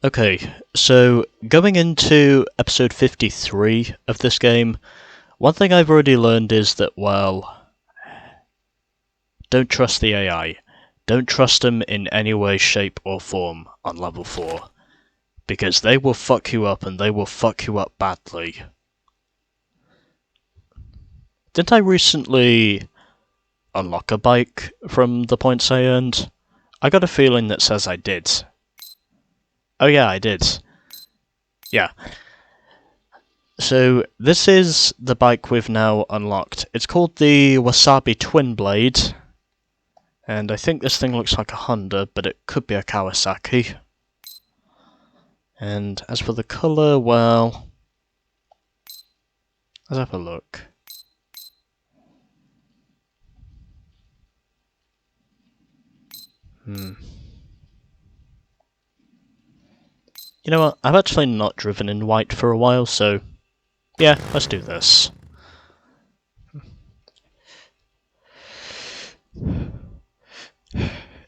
Okay, so going into episode 53 of this game, one thing I've already learned is that, well, don't trust the AI. Don't trust them in any way, shape, or form on level 4. Because they will fuck you up, and they will fuck you up badly. Didn't I recently unlock a bike from the points I earned? I got a feeling that says I did. Oh yeah, I did. Yeah. So, this is the bike we've now unlocked. It's called the Wasabi Twin Blade. And I think this thing looks like a Honda, but it could be a Kawasaki. And as for the colour, well... let's have a look. You know what, I've actually not driven in white for a while, so... yeah, let's do this.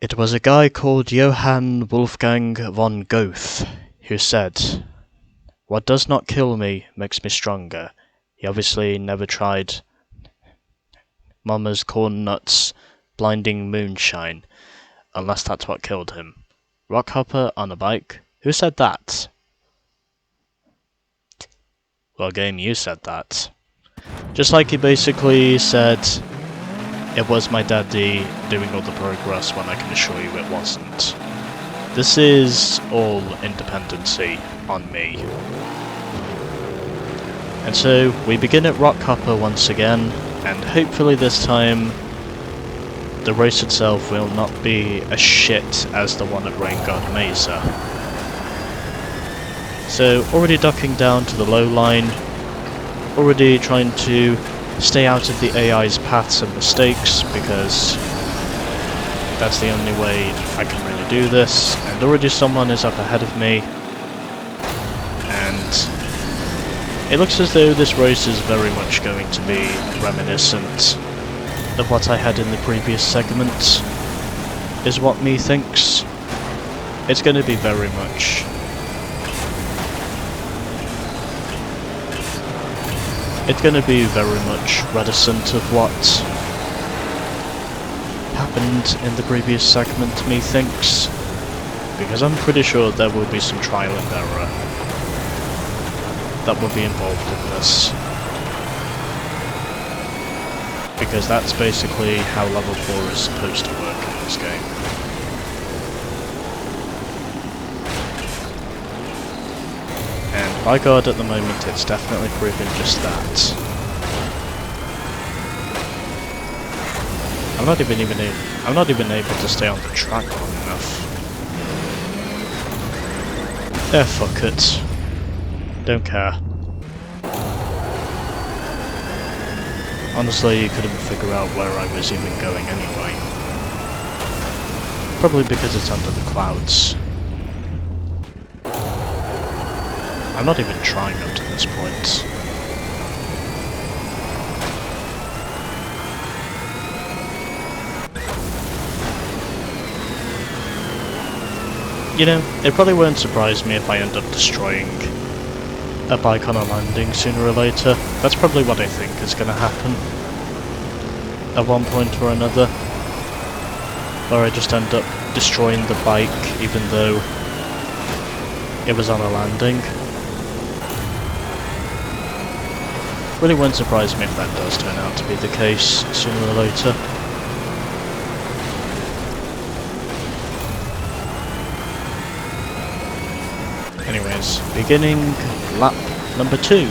It was a guy called Johann Wolfgang von Goethe who said, "What does not kill me makes me stronger." He obviously never tried Mama's corn nuts, blinding moonshine, unless that's what killed him. Rockhopper on a bike? Who said that? Well, game, you said that. Just like he basically said, it was my daddy doing all the progress when I can assure you it wasn't. This is all independency on me. And so, we begin at Rockhopper once again, and hopefully this time the race itself will not be as shit as the one at Raingard Mesa. So, already ducking down to the low line, already trying to stay out of the AI's paths and mistakes, because that's the only way I can really do this, and already someone is up ahead of me, and it looks as though this race is very much going to be reminiscent of what I had in the previous segment, is what me thinks. It's going to be very much... it's going to be very much reticent of what happened in the previous segment, methinks, because I'm pretty sure there will be some trial and error that will be involved in this, because that's basically how level 4 is supposed to work in this game. And by God, at the moment it's definitely proving just that. I'm not even able to stay on the track long enough. Fuck it. Don't care. Honestly, you couldn't figure out where I was even going anyway. Probably because it's under the clouds. I'm not even trying up to this point. You know, it probably won't surprise me if I end up destroying a bike on a landing sooner or later. That's probably what I think is going to happen at one point or another. Or I just end up destroying the bike even though it was on a landing. Really won't surprise me if that does turn out to be the case sooner or later. Anyways, beginning lap number 2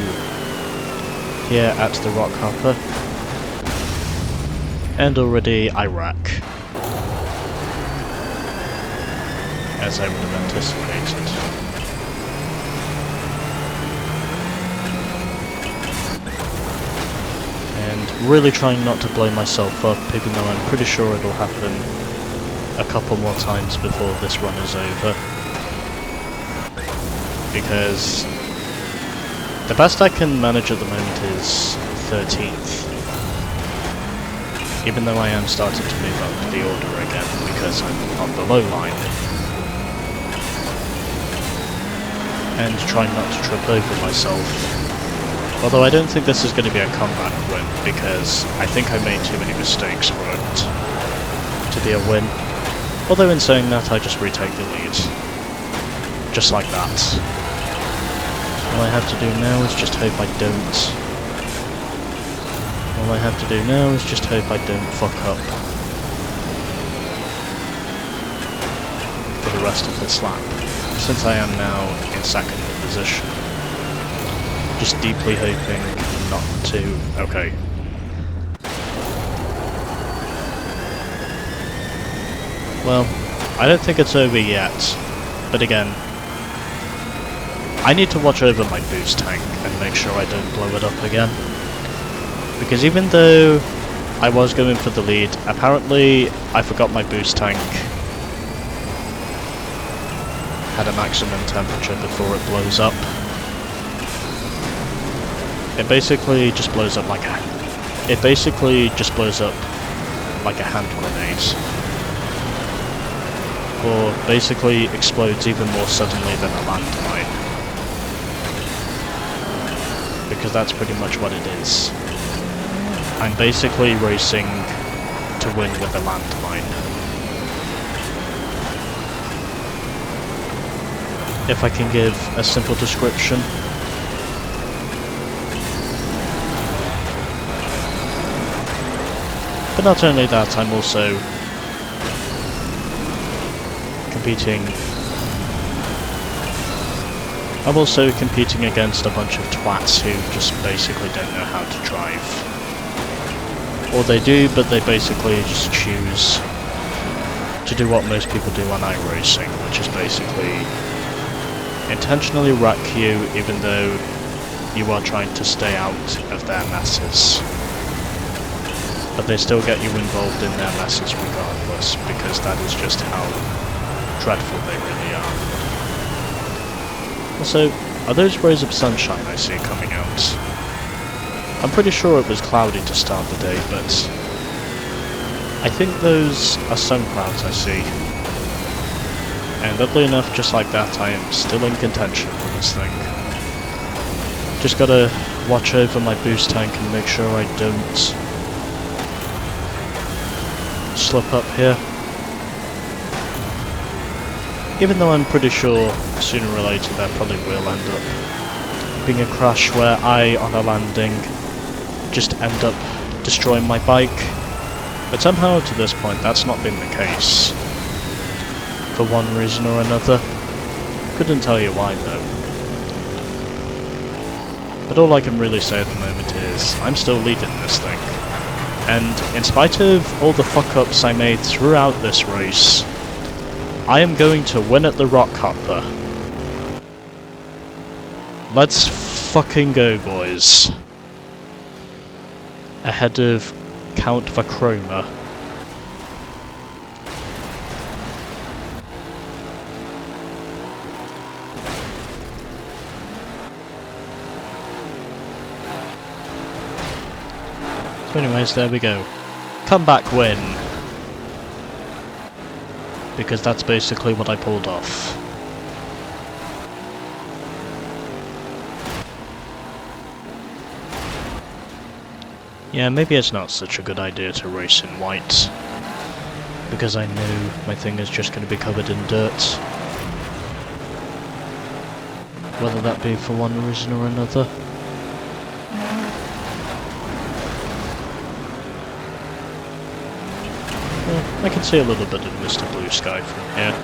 here at the Rockhopper, and already I wreck, as I would have anticipated. And really trying not to blow myself up, even though I'm pretty sure it'll happen a couple more times before this run is over. Because the best I can manage at the moment is 13th. Even though I am starting to move up the order again because I'm on the low line. and try not to trip over myself. Although I don't think this is going to be a comeback win, because I think I made too many mistakes for it to be a win. Although in saying that, I just retake the lead. Just like that. All I have to do now is just hope I don't. All I have to do now is just hope I don't fuck up for the rest of this lap, since I am now in second position. Just deeply hoping not to... Okay. Well, I don't think it's over yet, but again, I need to watch over my boost tank and make sure I don't blow it up again. Because even though I was going for the lead, apparently I forgot my boost tank had a maximum temperature before it blows up. It basically just blows up like a... It basically just blows up like a hand grenade. Or basically explodes even more suddenly than a landmine. Because that's pretty much what it is. I'm basically racing to win with a landmine. If I can give a simple description. But not only that, I'm also competing against a bunch of twats who just basically don't know how to drive. Or they do, but they basically just choose to do what most people do on iRacing, which is basically intentionally wreck you even though you are trying to stay out of their messes. But they still get you involved in their messes regardless, because that is just how dreadful they really are. Also, are those rays of sunshine I see coming out? I'm pretty sure it was cloudy to start the day, but I think those are sun clouds I see. And oddly enough, just like that, I am still in contention for this thing. Just gotta watch over my boost tank and make sure I don't slip up here. Even though I'm pretty sure sooner or later there probably will end up being a crash where I, on a landing, just end up destroying my bike. But somehow to this point that's not been the case. For one reason or another. Couldn't tell you why though. But all I can really say at the moment is I'm still leading this thing. And in spite of all the fuck-ups I made throughout this race, I am going to win at the rockhopper. Let's fucking go, boys. Ahead of Count Vacroma. So anyways, there we go. Comeback win. Because that's basically what I pulled off. Yeah, maybe it's not such a good idea to race in white. Because I know my thing is just going to be covered in dirt. Whether that be for one reason or another. I can see a little bit of Mr. Blue Sky from here.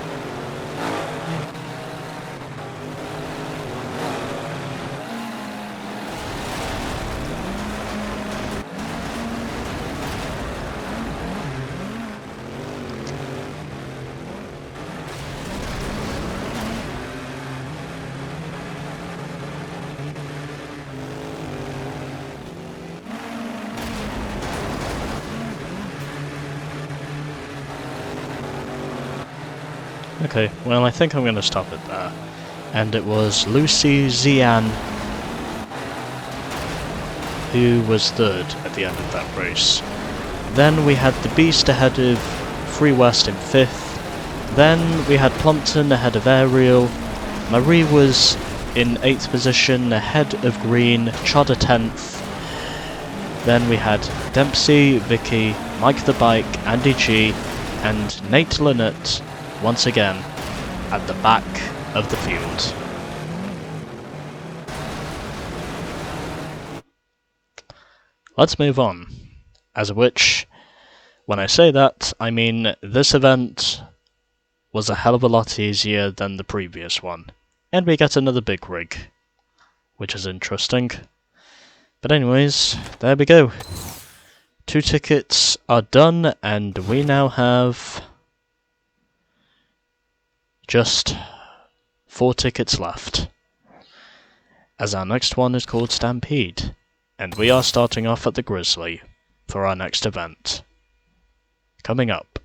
Okay, well I think I'm going to stop it there. And it was Lucy Zian who was third at the end of that race. Then we had the Beast ahead of Free West in fifth. Then we had Plumpton ahead of Ariel. Marie was in 8th position, ahead of Green, Chodder 10th. Then we had Dempsey, Vicky, Mike the Bike, Andy G, and Nate Lynott, once again, at the back of the field. Let's move on. As of which, when I say that, I mean this event was a hell of a lot easier than the previous one. And we get another big rig, which is interesting. But anyways, there we go. 2 tickets are done, and we now have just 4 tickets left. As our next one is called Stampede, and we are starting off at the Grizzly for our next event. Coming up.